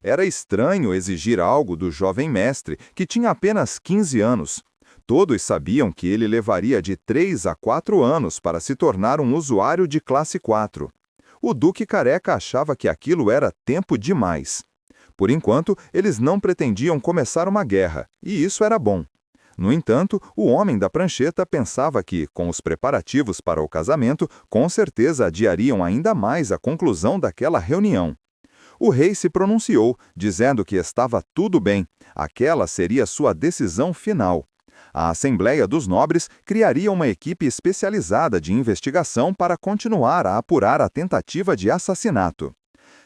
Era estranho exigir algo do jovem mestre, que tinha apenas 15 anos. Todos sabiam que ele levaria de 3 a 4 anos para se tornar um usuário de classe 4. O Duque Careca achava que aquilo era tempo demais. Por enquanto, eles não pretendiam começar uma guerra, e isso era bom. No entanto, o homem da prancheta pensava que, com os preparativos para o casamento, com certeza adiariam ainda mais a conclusão daquela reunião. O rei se pronunciou, dizendo que estava tudo bem, aquela seria sua decisão final. A Assembleia dos Nobres criaria uma equipe especializada de investigação para continuar a apurar a tentativa de assassinato.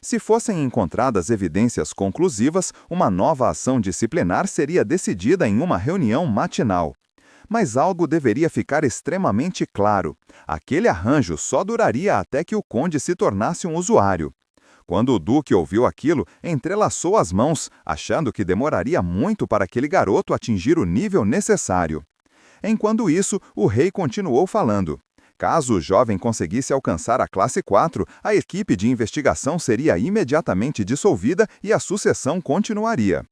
Se fossem encontradas evidências conclusivas, uma nova ação disciplinar seria decidida em uma reunião matinal. Mas algo deveria ficar extremamente claro. Aquele arranjo só duraria até que o conde se tornasse um usuário. Quando o duque ouviu aquilo, entrelaçou as mãos, achando que demoraria muito para aquele garoto atingir o nível necessário. Enquanto isso, o rei continuou falando. Caso o jovem conseguisse alcançar a classe 4, a equipe de investigação seria imediatamente dissolvida e a sucessão continuaria.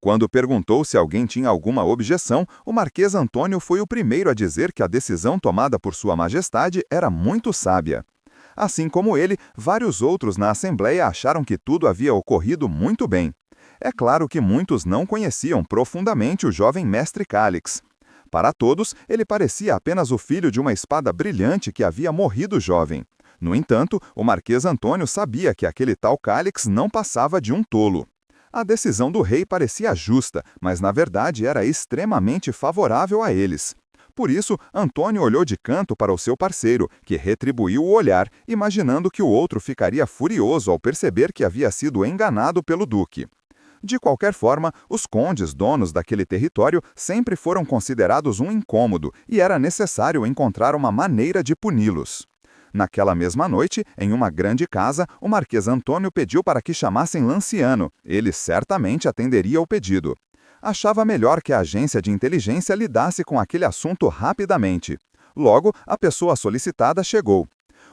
Quando perguntou se alguém tinha alguma objeção, o Marquês Antônio foi o primeiro a dizer que a decisão tomada por Sua Majestade era muito sábia. Assim como ele, vários outros na Assembleia acharam que tudo havia ocorrido muito bem. É claro que muitos não conheciam profundamente o jovem mestre Cálix. Para todos, ele parecia apenas o filho de uma espada brilhante que havia morrido jovem. No entanto, o Marquês Antônio sabia que aquele tal Cálix não passava de um tolo. A decisão do rei parecia justa, mas na verdade era extremamente favorável a eles. Por isso, Antônio olhou de canto para o seu parceiro, que retribuiu o olhar, imaginando que o outro ficaria furioso ao perceber que havia sido enganado pelo duque. De qualquer forma, os condes donos daquele território sempre foram considerados um incômodo e era necessário encontrar uma maneira de puni-los. Naquela mesma noite, em uma grande casa, o Marquês Antônio pediu para que chamassem Lanciano. Ele certamente atenderia ao pedido. Achava melhor que a agência de inteligência lidasse com aquele assunto rapidamente. Logo, a pessoa solicitada chegou.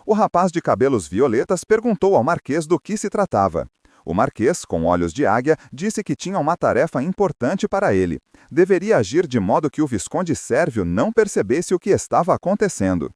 O rapaz de cabelos violetas perguntou ao Marquês do que se tratava. O Marquês, com olhos de águia, disse que tinha uma tarefa importante para ele. Deveria agir de modo que o Visconde Sérvio não percebesse o que estava acontecendo.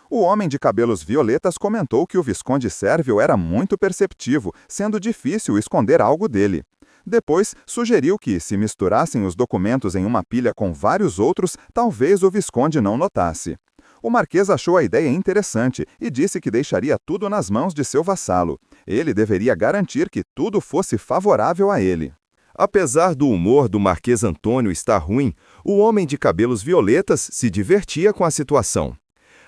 O homem de cabelos violetas comentou que o Visconde Sérvio era muito perceptivo, sendo difícil esconder algo dele. Depois, sugeriu que, se misturassem os documentos em uma pilha com vários outros, talvez o Visconde não notasse. O Marquês achou a ideia interessante e disse que deixaria tudo nas mãos de seu vassalo. Ele deveria garantir que tudo fosse favorável a ele. Apesar do humor do Marquês Antônio estar ruim, o homem de cabelos violetas se divertia com a situação.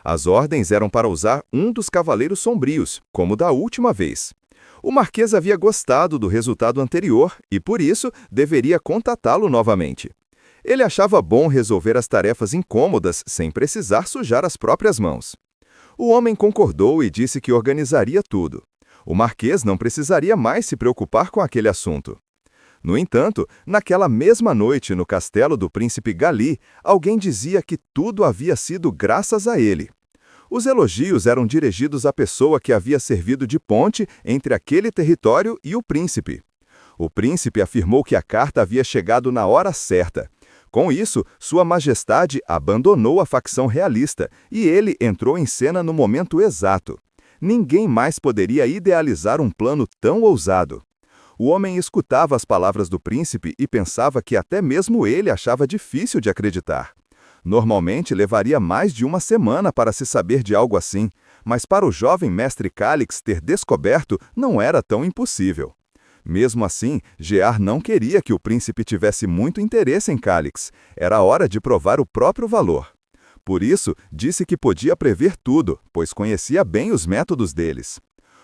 As ordens eram para usar um dos cavaleiros sombrios, como da última vez. O Marquês havia gostado do resultado anterior e, por isso, deveria contatá-lo novamente. Ele achava bom resolver as tarefas incômodas sem precisar sujar as próprias mãos. O homem concordou e disse que organizaria tudo. O Marquês não precisaria mais se preocupar com aquele assunto. No entanto, naquela mesma noite no castelo do príncipe Gali, alguém dizia que tudo havia sido graças a ele. Os elogios eram dirigidos à pessoa que havia servido de ponte entre aquele território e o príncipe. O príncipe afirmou que a carta havia chegado na hora certa. Com isso, Sua Majestade abandonou a facção realista e ele entrou em cena no momento exato. Ninguém mais poderia idealizar um plano tão ousado. O homem escutava as palavras do príncipe e pensava que até mesmo ele achava difícil de acreditar. Normalmente levaria mais de uma semana para se saber de algo assim, mas para o jovem mestre Cálix ter descoberto não era tão impossível. Mesmo assim, Gear não queria que o príncipe tivesse muito interesse em Cálix. Era hora de provar o próprio valor. Por isso, disse que podia prever tudo, pois conhecia bem os métodos deles.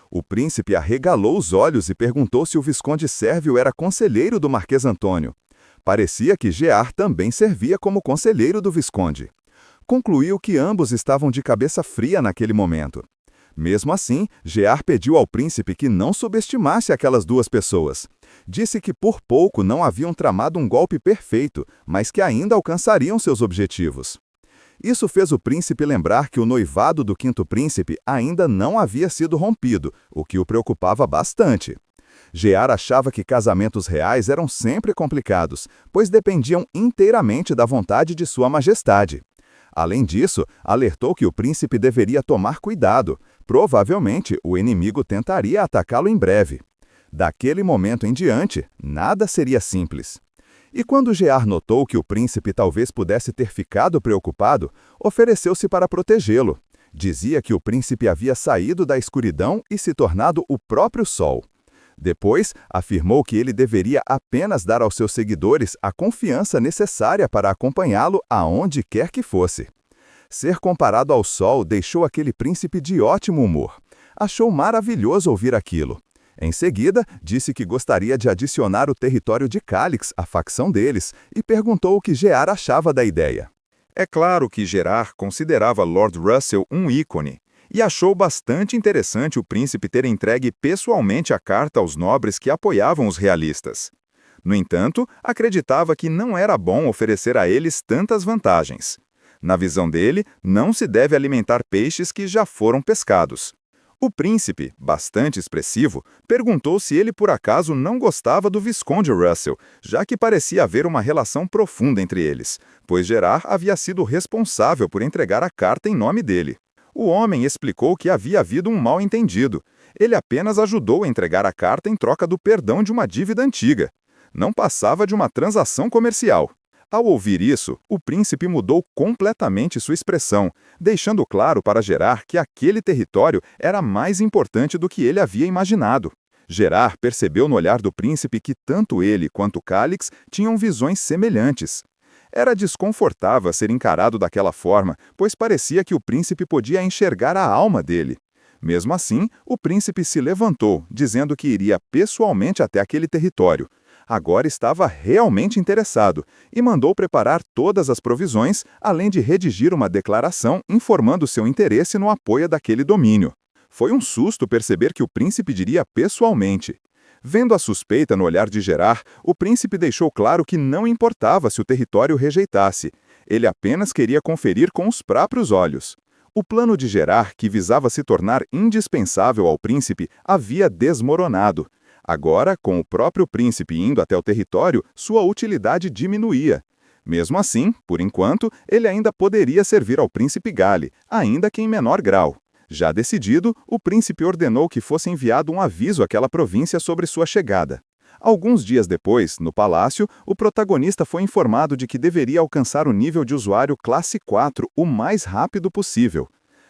O príncipe arregalou os olhos e perguntou se o Visconde Sérvio era conselheiro do Marquês Antônio. Parecia que Gear também servia como conselheiro do Visconde. Concluiu que ambos estavam de cabeça fria naquele momento. Mesmo assim, Gear pediu ao príncipe que não subestimasse aquelas duas pessoas. Disse que por pouco não haviam tramado um golpe perfeito, mas que ainda alcançariam seus objetivos. Isso fez o príncipe lembrar que o noivado do quinto príncipe ainda não havia sido rompido, o que o preocupava bastante. Gear achava que casamentos reais eram sempre complicados, pois dependiam inteiramente da vontade de Sua Majestade. Além disso, alertou que o príncipe deveria tomar cuidado. Provavelmente, o inimigo tentaria atacá-lo em breve. Daquele momento em diante, nada seria simples. E quando Gear notou que o príncipe talvez pudesse ter ficado preocupado, ofereceu-se para protegê-lo. Dizia que o príncipe havia saído da escuridão e se tornado o próprio sol. Depois, afirmou que ele deveria apenas dar aos seus seguidores a confiança necessária para acompanhá-lo aonde quer que fosse. Ser comparado ao sol deixou aquele príncipe de ótimo humor. Achou maravilhoso ouvir aquilo. Em seguida, disse que gostaria de adicionar o território de Calix à facção deles e perguntou o que Gear achava da ideia. É claro que Gerar considerava Lord Russell um ícone e achou bastante interessante o príncipe ter entregue pessoalmente a carta aos nobres que apoiavam os realistas. No entanto, acreditava que não era bom oferecer a eles tantas vantagens. Na visão dele, não se deve alimentar peixes que já foram pescados. O príncipe, bastante expressivo, perguntou se ele por acaso não gostava do Visconde Russell, já que parecia haver uma relação profunda entre eles, pois Gerard havia sido responsável por entregar a carta em nome dele. O homem explicou que havia havido um mal-entendido. Ele apenas ajudou a entregar a carta em troca do perdão de uma dívida antiga. Não passava de uma transação comercial. Ao ouvir isso, o príncipe mudou completamente sua expressão, deixando claro para Gerard que aquele território era mais importante do que ele havia imaginado. Gerard percebeu no olhar do príncipe que tanto ele quanto Calix tinham visões semelhantes. Era desconfortável ser encarado daquela forma, pois parecia que o príncipe podia enxergar a alma dele. Mesmo assim, o príncipe se levantou, dizendo que iria pessoalmente até aquele território. Agora estava realmente interessado e mandou preparar todas as provisões, além de redigir uma declaração informando seu interesse no apoio daquele domínio. Foi um susto perceber que o príncipe diria pessoalmente. Vendo a suspeita no olhar de Gerard, o príncipe deixou claro que não importava se o território rejeitasse. Ele apenas queria conferir com os próprios olhos. O plano de Gerard, que visava se tornar indispensável ao príncipe, havia desmoronado. Agora, com o próprio príncipe indo até o território, sua utilidade diminuía. Mesmo assim, por enquanto, ele ainda poderia servir ao príncipe Gale, ainda que em menor grau. Já decidido, o príncipe ordenou que fosse enviado um aviso àquela província sobre sua chegada. Alguns dias depois, no palácio, o protagonista foi informado de que deveria alcançar o nível de usuário classe 4 o mais rápido possível.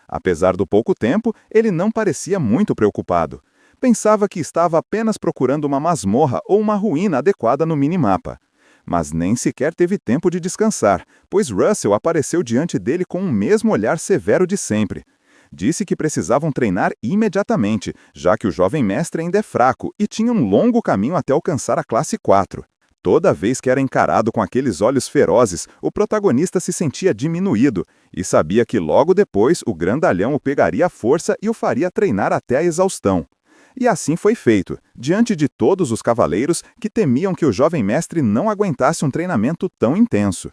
Apesar do pouco tempo, ele não parecia muito preocupado. Pensava que estava apenas procurando uma masmorra ou uma ruína adequada no minimapa. Mas nem sequer teve tempo de descansar, pois Russell apareceu diante dele com o mesmo olhar severo de sempre. Disse que precisavam treinar imediatamente, já que o jovem mestre ainda é fraco e tinha um longo caminho até alcançar a classe 4. Toda vez que era encarado com aqueles olhos ferozes, o protagonista se sentia diminuído e sabia que logo depois o grandalhão o pegaria à força e o faria treinar até a exaustão. E assim foi feito, diante de todos os cavaleiros que temiam que o jovem mestre não aguentasse um treinamento tão intenso.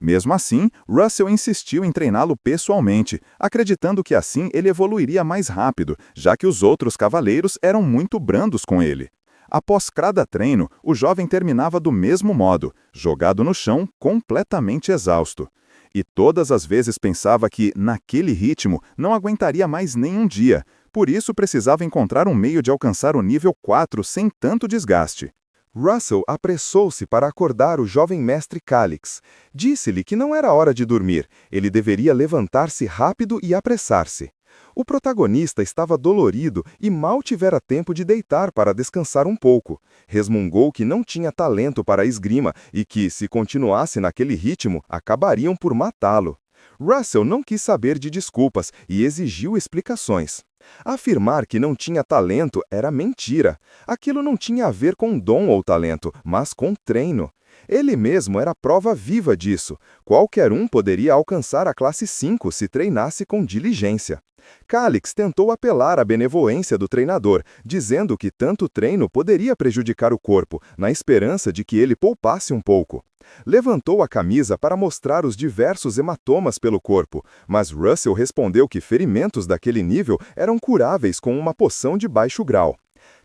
Mesmo assim, Russell insistiu em treiná-lo pessoalmente, acreditando que assim ele evoluiria mais rápido, já que os outros cavaleiros eram muito brandos com ele. Após cada treino, o jovem terminava do mesmo modo, jogado no chão, completamente exausto. E todas as vezes pensava que, naquele ritmo, não aguentaria mais nenhum dia, por isso precisava encontrar um meio de alcançar o nível 4 sem tanto desgaste. Russell apressou-se para acordar o jovem mestre Calix. Disse-lhe que não era hora de dormir, ele deveria levantar-se rápido e apressar-se. O protagonista estava dolorido e mal tivera tempo de deitar para descansar um pouco. Resmungou que não tinha talento para a esgrima e que, se continuasse naquele ritmo, acabariam por matá-lo. Russell não quis saber de desculpas e exigiu explicações. Afirmar que não tinha talento era mentira. Aquilo não tinha a ver com dom ou talento, mas com treino. Ele mesmo era prova viva disso. Qualquer um poderia alcançar a classe 5 se treinasse com diligência. Calix tentou apelar à benevolência do treinador, dizendo que tanto treino poderia prejudicar o corpo, na esperança de que ele poupasse um pouco. Levantou a camisa para mostrar os diversos hematomas pelo corpo, mas Russell respondeu que ferimentos daquele nível eram curáveis com uma poção de baixo grau.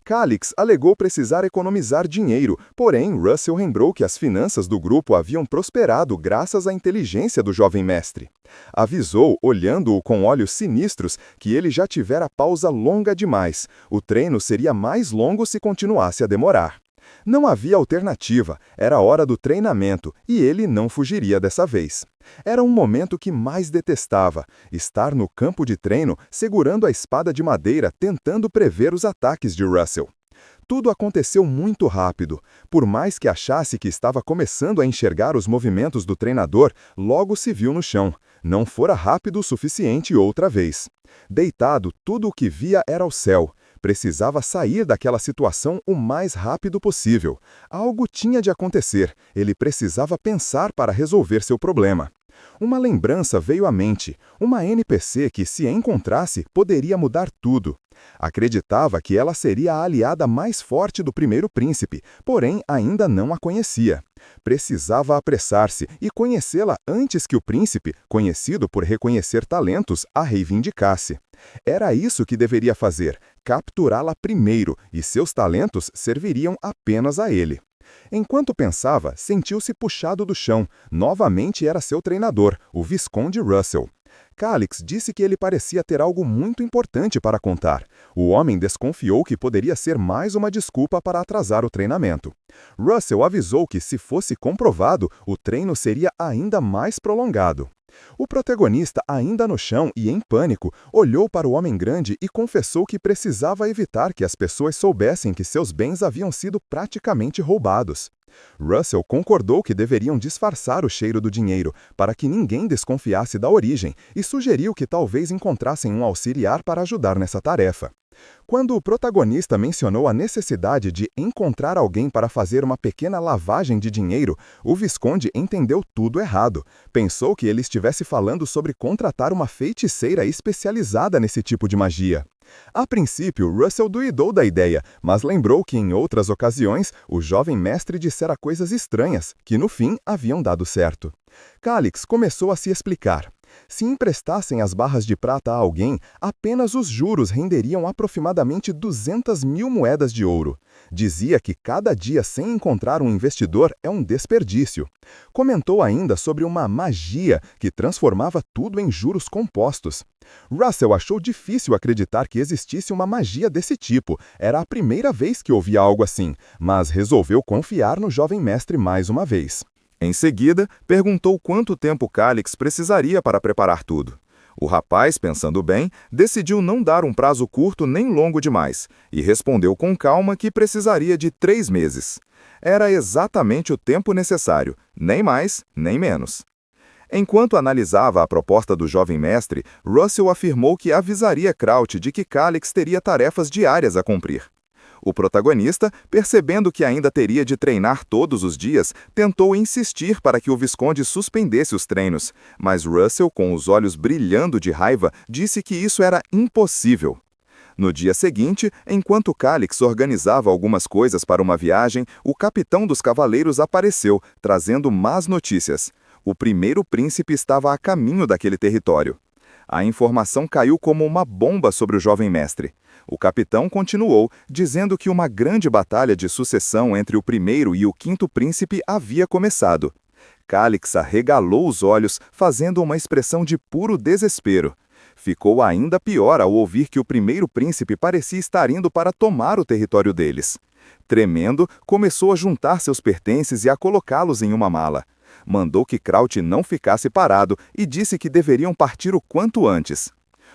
Calix alegou precisar economizar dinheiro, porém Russell lembrou que as finanças do grupo haviam prosperado graças à inteligência do jovem mestre. Avisou, olhando-o com olhos sinistros, que ele já tivera pausa longa demais. O treino seria mais longo se continuasse a demorar. Não havia alternativa, era hora do treinamento, e ele não fugiria dessa vez. Era um momento que mais detestava, estar no campo de treino, segurando a espada de madeira, tentando prever os ataques de Russell. Tudo aconteceu muito rápido. Por mais que achasse que estava começando a enxergar os movimentos do treinador, logo se viu no chão. Não fora rápido o suficiente outra vez. Deitado, tudo o que via era o céu. Precisava sair daquela situação o mais rápido possível. Algo tinha de acontecer. Ele precisava pensar para resolver seu problema. Uma lembrança veio à mente. Uma NPC que, se encontrasse, poderia mudar tudo. Acreditava que ela seria a aliada mais forte do primeiro príncipe, porém ainda não a conhecia. Precisava apressar-se e conhecê-la antes que o príncipe, conhecido por reconhecer talentos, a reivindicasse. Era isso que deveria fazer, capturá-la primeiro, e seus talentos serviriam apenas a ele. Enquanto pensava, sentiu-se puxado do chão. Novamente era seu treinador, o Visconde Russell. Calix disse que ele parecia ter algo muito importante para contar. O homem desconfiou que poderia ser mais uma desculpa para atrasar o treinamento. Russell avisou que, se fosse comprovado, o treino seria ainda mais prolongado. O protagonista, ainda no chão e em pânico, olhou para o homem grande e confessou que precisava evitar que as pessoas soubessem que seus bens haviam sido praticamente roubados. Russell concordou que deveriam disfarçar o cheiro do dinheiro, para que ninguém desconfiasse da origem, e sugeriu que talvez encontrassem um auxiliar para ajudar nessa tarefa. Quando o protagonista mencionou a necessidade de encontrar alguém para fazer uma pequena lavagem de dinheiro, o Visconde entendeu tudo errado. Pensou que ele estivesse falando sobre contratar uma feiticeira especializada nesse tipo de magia. A princípio, Russell duvidou da ideia, mas lembrou que em outras ocasiões o jovem mestre dissera coisas estranhas, que no fim haviam dado certo. Calix começou a se explicar. Se emprestassem as barras de prata a alguém, apenas os juros renderiam aproximadamente 200.000 moedas de ouro. Dizia que cada dia sem encontrar um investidor é um desperdício. Comentou ainda sobre uma magia que transformava tudo em juros compostos. Russell achou difícil acreditar que existisse uma magia desse tipo. Era a primeira vez que ouvia algo assim, mas resolveu confiar no jovem mestre mais uma vez. Em seguida, perguntou quanto tempo Calix precisaria para preparar tudo. O rapaz, pensando bem, decidiu não dar um prazo curto nem longo demais, e respondeu com calma que precisaria de 3 meses. Era exatamente o tempo necessário, nem mais, nem menos. Enquanto analisava a proposta do jovem mestre, Russell afirmou que avisaria Kraut de que Calix teria tarefas diárias a cumprir. O protagonista, percebendo que ainda teria de treinar todos os dias, tentou insistir para que o Visconde suspendesse os treinos, mas Russell, com os olhos brilhando de raiva, disse que isso era impossível. No dia seguinte, enquanto Calix organizava algumas coisas para uma viagem, o capitão dos cavaleiros apareceu, trazendo más notícias. O primeiro príncipe estava a caminho daquele território. A informação caiu como uma bomba sobre o jovem mestre. O capitão continuou, dizendo que uma grande batalha de sucessão entre o primeiro e o quinto príncipe havia começado. Calix arregalou os olhos, fazendo uma expressão de puro desespero. Ficou ainda pior ao ouvir que o primeiro príncipe parecia estar indo para tomar o território deles. Tremendo, começou a juntar seus pertences e a colocá-los em uma mala. Mandou que Kraut não ficasse parado e disse que deveriam partir o quanto antes.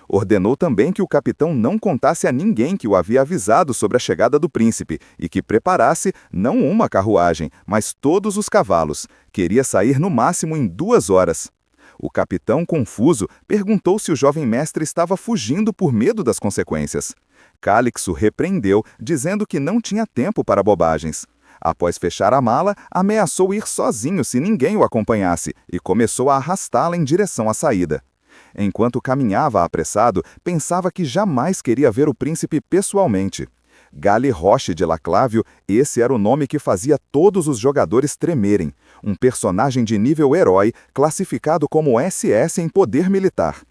Ordenou também que o capitão não contasse a ninguém que o havia avisado sobre a chegada do príncipe e que preparasse não uma carruagem, mas todos os cavalos. Queria sair no máximo em 2 horas. O capitão, confuso, perguntou se o jovem mestre estava fugindo por medo das consequências. Calix o repreendeu, dizendo que não tinha tempo para bobagens. Após fechar a mala, ameaçou ir sozinho se ninguém o acompanhasse e começou a arrastá-la em direção à saída. Enquanto caminhava apressado, pensava que jamais queria ver o príncipe pessoalmente. Gale Roche de Laclávio, esse era o nome que fazia todos os jogadores tremerem. Um personagem de nível herói, classificado como SS em poder militar.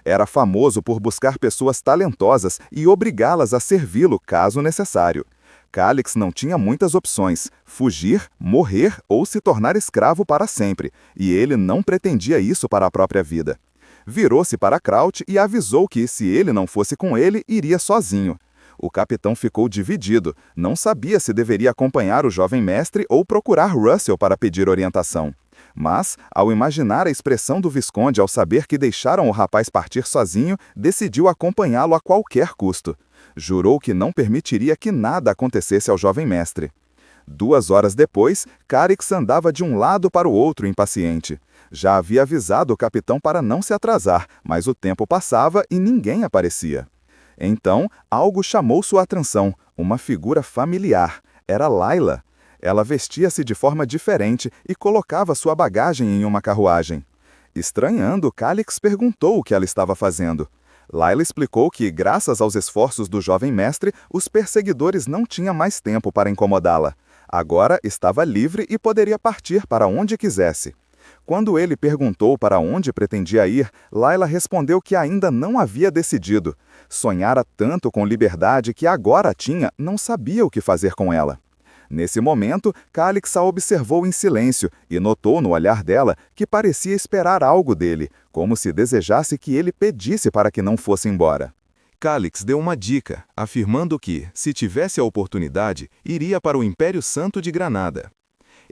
Era famoso por buscar pessoas talentosas e obrigá-las a servi-lo caso necessário. Calix não tinha muitas opções: fugir, morrer ou se tornar escravo para sempre, e ele não pretendia isso para a própria vida. Virou-se para Kraut e avisou que, se ele não fosse com ele, iria sozinho. O capitão ficou dividido, não sabia se deveria acompanhar o jovem mestre ou procurar Russell para pedir orientação. Mas, ao imaginar a expressão do Visconde ao saber que deixaram o rapaz partir sozinho, decidiu acompanhá-lo a qualquer custo. Jurou que não permitiria que nada acontecesse ao jovem mestre. 2 horas depois, Calix andava de um lado para o outro impaciente. Já havia avisado o capitão para não se atrasar, mas o tempo passava e ninguém aparecia. Então, algo chamou sua atenção, uma figura familiar. Era Layla. Ela vestia-se de forma diferente e colocava sua bagagem em uma carruagem. Estranhando, Calix perguntou o que ela estava fazendo. Layla explicou que, graças aos esforços do jovem mestre, os perseguidores não tinham mais tempo para incomodá-la. Agora estava livre e poderia partir para onde quisesse. Quando ele perguntou para onde pretendia ir, Layla respondeu que ainda não havia decidido. Sonhara tanto com liberdade que agora tinha, não sabia o que fazer com ela. Nesse momento, Calix a observou em silêncio e notou no olhar dela que parecia esperar algo dele, como se desejasse que ele pedisse para que não fosse embora. Calix deu uma dica, afirmando que, se tivesse a oportunidade, iria para o Império Santo de Granada.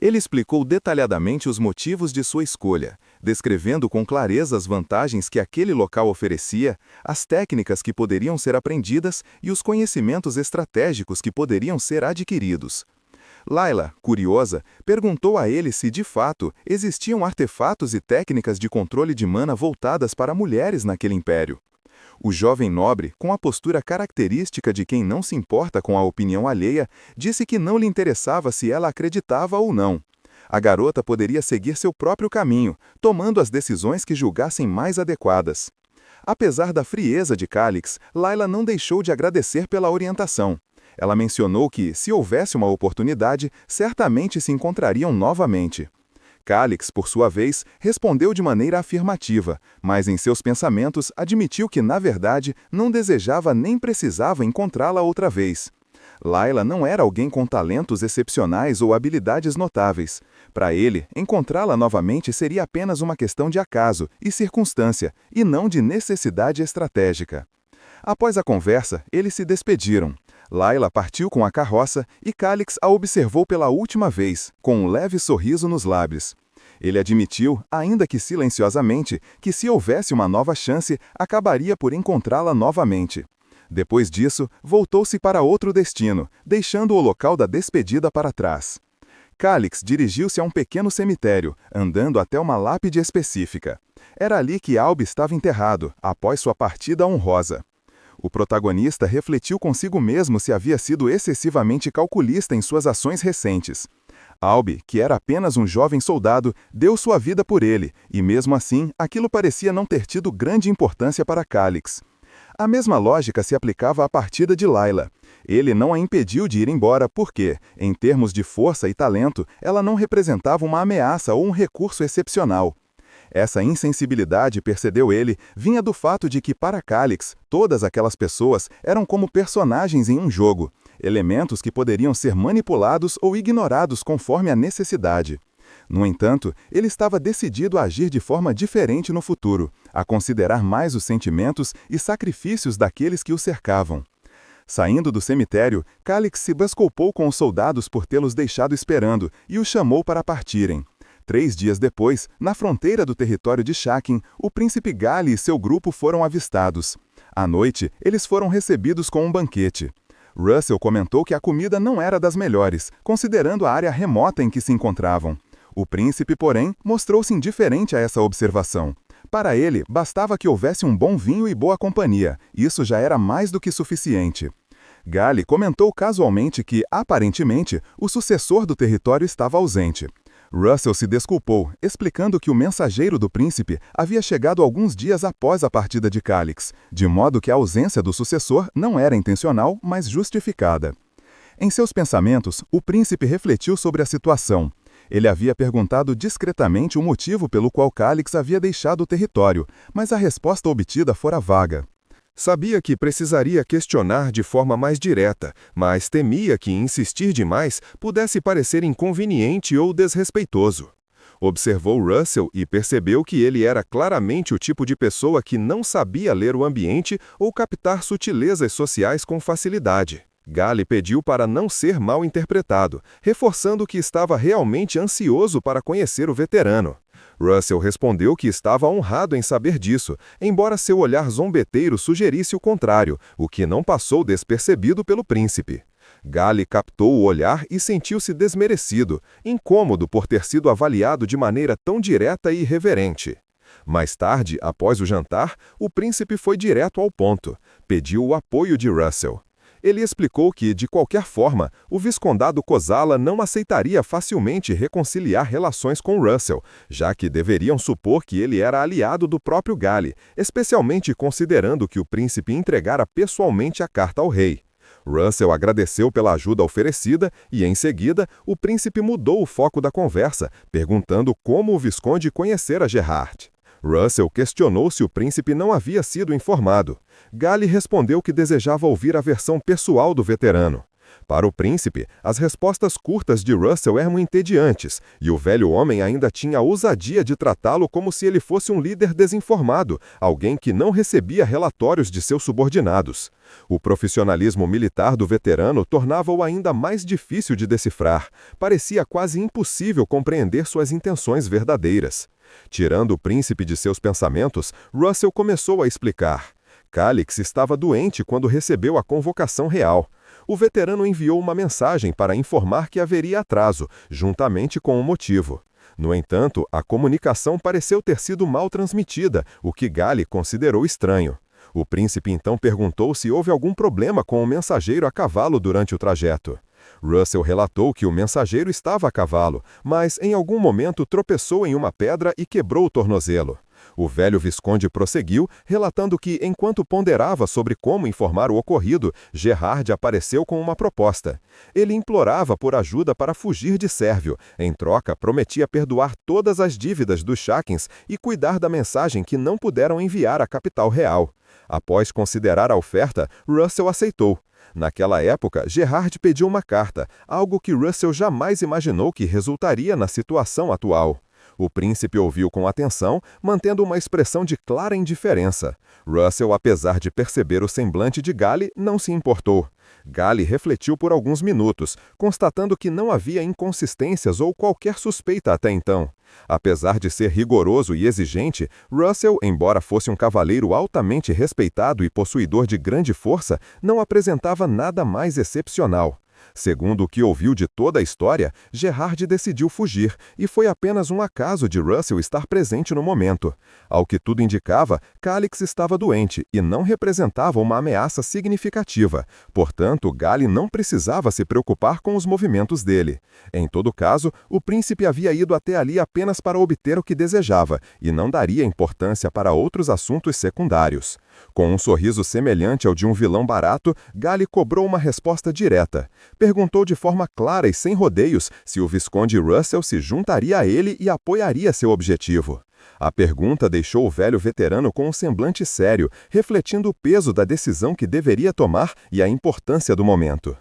Ele explicou detalhadamente os motivos de sua escolha, descrevendo com clareza as vantagens que aquele local oferecia, as técnicas que poderiam ser aprendidas e os conhecimentos estratégicos que poderiam ser adquiridos. Layla, curiosa, perguntou a ele se, de fato, existiam artefatos e técnicas de controle de mana voltadas para mulheres naquele império. O jovem nobre, com a postura característica de quem não se importa com a opinião alheia, disse que não lhe interessava se ela acreditava ou não. A garota poderia seguir seu próprio caminho, tomando as decisões que julgassem mais adequadas. Apesar da frieza de Calix, Layla não deixou de agradecer pela orientação. Ela mencionou que, se houvesse uma oportunidade, certamente se encontrariam novamente. Calix, por sua vez, respondeu de maneira afirmativa, mas em seus pensamentos admitiu que, na verdade, não desejava nem precisava encontrá-la outra vez. Layla não era alguém com talentos excepcionais ou habilidades notáveis. Para ele, encontrá-la novamente seria apenas uma questão de acaso e circunstância, e não de necessidade estratégica. Após a conversa, eles se despediram. Layla partiu com a carroça e Calix a observou pela última vez, com um leve sorriso nos lábios. Ele admitiu, ainda que silenciosamente, que se houvesse uma nova chance, acabaria por encontrá-la novamente. Depois disso, voltou-se para outro destino, deixando o local da despedida para trás. Calix dirigiu-se a um pequeno cemitério, andando até uma lápide específica. Era ali que Albi estava enterrado, após sua partida honrosa. O protagonista refletiu consigo mesmo se havia sido excessivamente calculista em suas ações recentes. Albi, que era apenas um jovem soldado, deu sua vida por ele, e mesmo assim, aquilo parecia não ter tido grande importância para Calix. A mesma lógica se aplicava à partida de Layla. Ele não a impediu de ir embora porque, em termos de força e talento, ela não representava uma ameaça ou um recurso excepcional. Essa insensibilidade, percebeu ele, vinha do fato de que, para Calix, todas aquelas pessoas eram como personagens em um jogo, elementos que poderiam ser manipulados ou ignorados conforme a necessidade. No entanto, ele estava decidido a agir de forma diferente no futuro, a considerar mais os sentimentos e sacrifícios daqueles que o cercavam. Saindo do cemitério, Calix se desculpou com os soldados por tê-los deixado esperando e os chamou para partirem. 3 dias depois, na fronteira do território de Shakin, o príncipe Gali e seu grupo foram avistados. À noite, eles foram recebidos com um banquete. Russell comentou que a comida não era das melhores, considerando a área remota em que se encontravam. O príncipe, porém, mostrou-se indiferente a essa observação. Para ele, bastava que houvesse um bom vinho e boa companhia. Isso já era mais do que suficiente. Gali comentou casualmente que, aparentemente, o sucessor do território estava ausente. Russell se desculpou, explicando que o mensageiro do príncipe havia chegado alguns dias após a partida de Calix, de modo que a ausência do sucessor não era intencional, mas justificada. Em seus pensamentos, o príncipe refletiu sobre a situação. Ele havia perguntado discretamente o motivo pelo qual Calix havia deixado o território, mas a resposta obtida fora vaga. Sabia que precisaria questionar de forma mais direta, mas temia que insistir demais pudesse parecer inconveniente ou desrespeitoso. Observou Russell e percebeu que ele era claramente o tipo de pessoa que não sabia ler o ambiente ou captar sutilezas sociais com facilidade. Gale pediu para não ser mal interpretado, reforçando que estava realmente ansioso para conhecer o veterano. Russell respondeu que estava honrado em saber disso, embora seu olhar zombeteiro sugerisse o contrário, o que não passou despercebido pelo príncipe. Gale captou o olhar e sentiu-se desmerecido, incômodo por ter sido avaliado de maneira tão direta e irreverente. Mais tarde, após o jantar, o príncipe foi direto ao ponto. Pediu o apoio de Russell. Ele explicou que, de qualquer forma, o viscondado Kosala não aceitaria facilmente reconciliar relações com Russell, já que deveriam supor que ele era aliado do próprio Gale, especialmente considerando que o príncipe entregara pessoalmente a carta ao rei. Russell agradeceu pela ajuda oferecida e, em seguida, o príncipe mudou o foco da conversa, perguntando como o visconde conhecera Gerard. Russell questionou se o príncipe não havia sido informado. Gale respondeu que desejava ouvir a versão pessoal do veterano. Para o príncipe, as respostas curtas de Russell eram entediantes, e o velho homem ainda tinha a ousadia de tratá-lo como se ele fosse um líder desinformado, alguém que não recebia relatórios de seus subordinados. O profissionalismo militar do veterano tornava-o ainda mais difícil de decifrar. Parecia quase impossível compreender suas intenções verdadeiras. Tirando o príncipe de seus pensamentos, Russell começou a explicar. Calix estava doente quando recebeu a convocação real. O veterano enviou uma mensagem para informar que haveria atraso, juntamente com o motivo. No entanto, a comunicação pareceu ter sido mal transmitida, o que Gale considerou estranho. O príncipe então perguntou se houve algum problema com o mensageiro a cavalo durante o trajeto. Russell relatou que o mensageiro estava a cavalo, mas em algum momento tropeçou em uma pedra e quebrou o tornozelo. O velho visconde prosseguiu, relatando que, enquanto ponderava sobre como informar o ocorrido, Gerard apareceu com uma proposta. Ele implorava por ajuda para fugir de Sérvio. Em troca, prometia perdoar todas as dívidas dos Shakens e cuidar da mensagem que não puderam enviar à capital real. Após considerar a oferta, Russell aceitou. Naquela época, Gerard pediu uma carta, algo que Russell jamais imaginou que resultaria na situação atual. O príncipe ouviu com atenção, mantendo uma expressão de clara indiferença. Russell, apesar de perceber o semblante de Gale, não se importou. Gale refletiu por alguns minutos, constatando que não havia inconsistências ou qualquer suspeita até então. Apesar de ser rigoroso e exigente, Russell, embora fosse um cavaleiro altamente respeitado e possuidor de grande força, não apresentava nada mais excepcional. Segundo o que ouviu de toda a história, Gerard decidiu fugir, e foi apenas um acaso de Russell estar presente no momento. Ao que tudo indicava, Calix estava doente e não representava uma ameaça significativa. Portanto, Gale não precisava se preocupar com os movimentos dele. Em todo caso, o príncipe havia ido até ali apenas para obter o que desejava, e não daria importância para outros assuntos secundários. Com um sorriso semelhante ao de um vilão barato, Gale cobrou uma resposta direta. Perguntou de forma clara e sem rodeios se o visconde Russell se juntaria a ele e apoiaria seu objetivo. A pergunta deixou o velho veterano com um semblante sério, refletindo o peso da decisão que deveria tomar e a importância do momento.